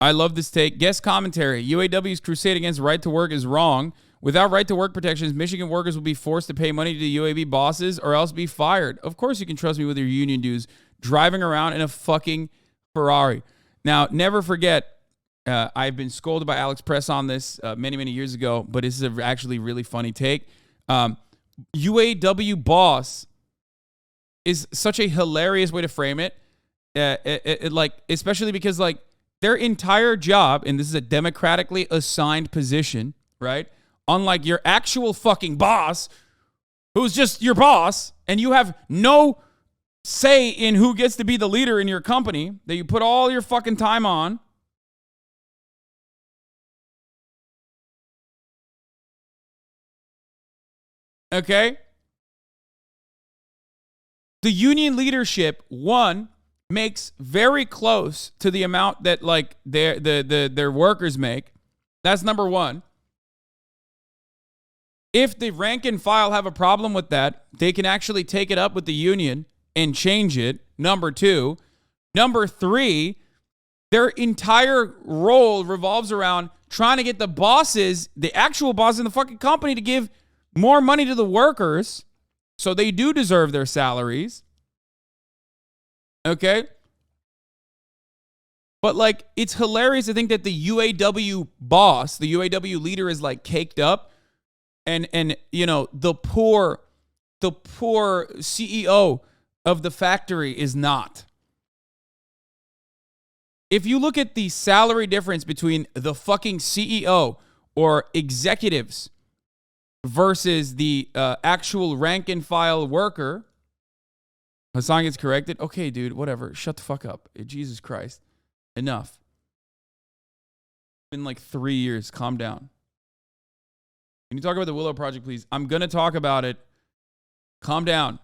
I love this take. Guest commentary. UAW's crusade against right to work is wrong. Without right to work protections, Michigan workers will be forced to pay money to UAW bosses or else be fired. Of course you can trust me with your union dues driving around in a fucking Ferrari. Now, never forget, I've been scolded by Alex Press on this many, many years ago, but this is actually really funny take. UAW boss is such a hilarious way to frame it. Like, especially because like their entire job, and this is a democratically assigned position, right? Unlike your actual fucking boss, who's just your boss, and you have no say in who gets to be the leader in your company that you put all your fucking time on. Okay? The union leadership, one, makes very close to the amount that like their workers make. That's number one. If the rank and file have a problem with that, they can actually take it up with the union and change it. Number two. Number three, their entire role revolves around trying to get the bosses, the actual bosses in the fucking company, to give more money to the workers so they do deserve their salaries. Okay? But like, it's hilarious to think that the UAW boss, the UAW leader, is like caked up. And you know, the poor CEO of the factory is not. If you look at the salary difference between the fucking CEO or executives versus the actual rank and file worker, Hasan gets corrected. Okay, dude, whatever. Shut the fuck up. Jesus Christ. Enough. It's been like 3 years. Calm down. Can you talk about the Willow Project, please? I'm going to talk about it. Calm down.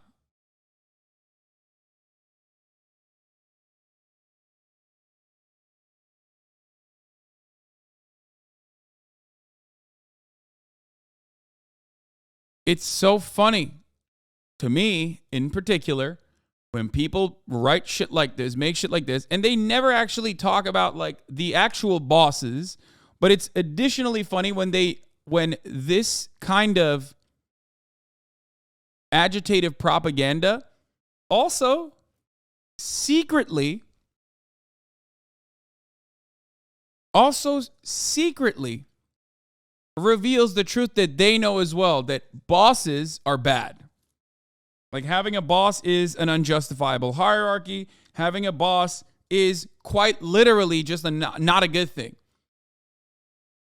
It's so funny to me, in particular, when people write shit like this, make shit like this, and they never actually talk about like the actual bosses, but it's additionally funny when this kind of agitative propaganda also secretly reveals the truth that they know as well, that bosses are bad. Like, having a boss is an unjustifiable hierarchy. Having a boss is quite literally just not a good thing.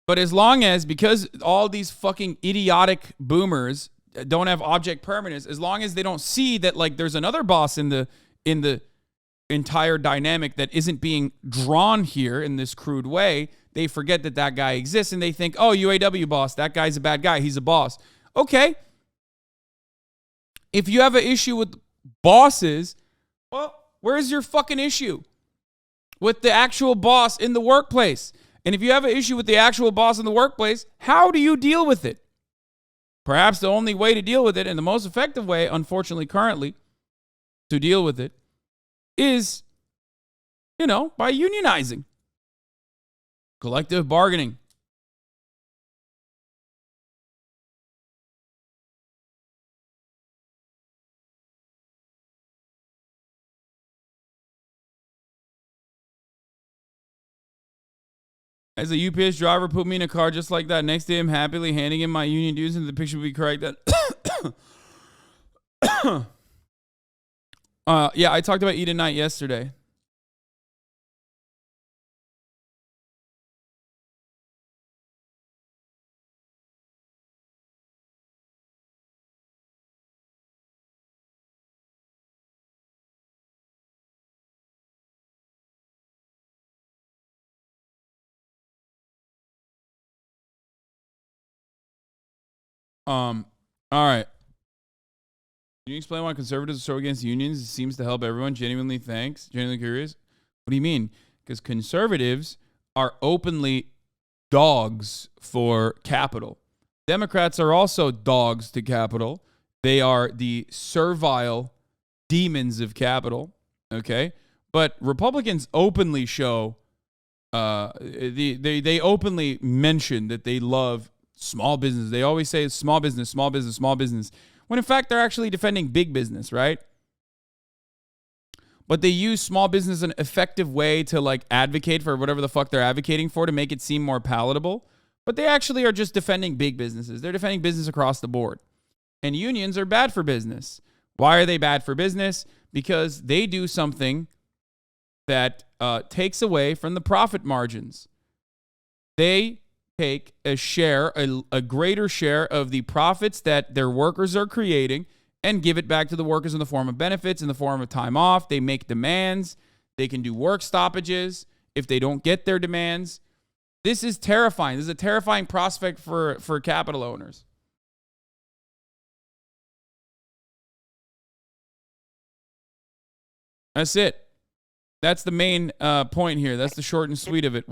But as long as, because all these fucking idiotic boomers don't have object permanence, as long as they don't see that like there's another boss in the entire dynamic that isn't being drawn here in this crude way, they forget that guy exists and they think, oh, UAW boss, that guy's a bad guy. He's a boss. Okay. If you have an issue with bosses, well, where's your fucking issue with the actual boss in the workplace? And if you have an issue with the actual boss in the workplace, how do you deal with it? Perhaps the only way to deal with it, and the most effective way, unfortunately, currently, to deal with it is, by unionizing. Collective bargaining. As a UPS driver, put me in a car just like that. Next day, I'm happily handing in my union dues, and the picture will be correct. Yeah, I talked about Eden Night yesterday. All right. Can you explain why conservatives are so against unions? It seems to help everyone. Genuinely thanks. Genuinely curious. What do you mean? Because conservatives are openly dogs for capital. Democrats are also dogs to capital. They are the servile demons of capital. Okay? But Republicans openly show they openly mention that they love small business. They always say it's small business, small business, small business, when in fact they're actually defending big business, right? But they use small business as an effective way to like advocate for whatever the fuck they're advocating for to make it seem more palatable. But they actually are just defending big businesses. They're defending business across the board. And unions are bad for business. Why are they bad for business? Because they do something that takes away from the profit margins. They take a share, a greater share of the profits that their workers are creating and give it back to the workers in the form of benefits, in the form of time off. They make demands. They can do work stoppages if they don't get their demands. This is terrifying. This is a terrifying prospect for capital owners. That's it. That's the main point here. That's the short and sweet of it.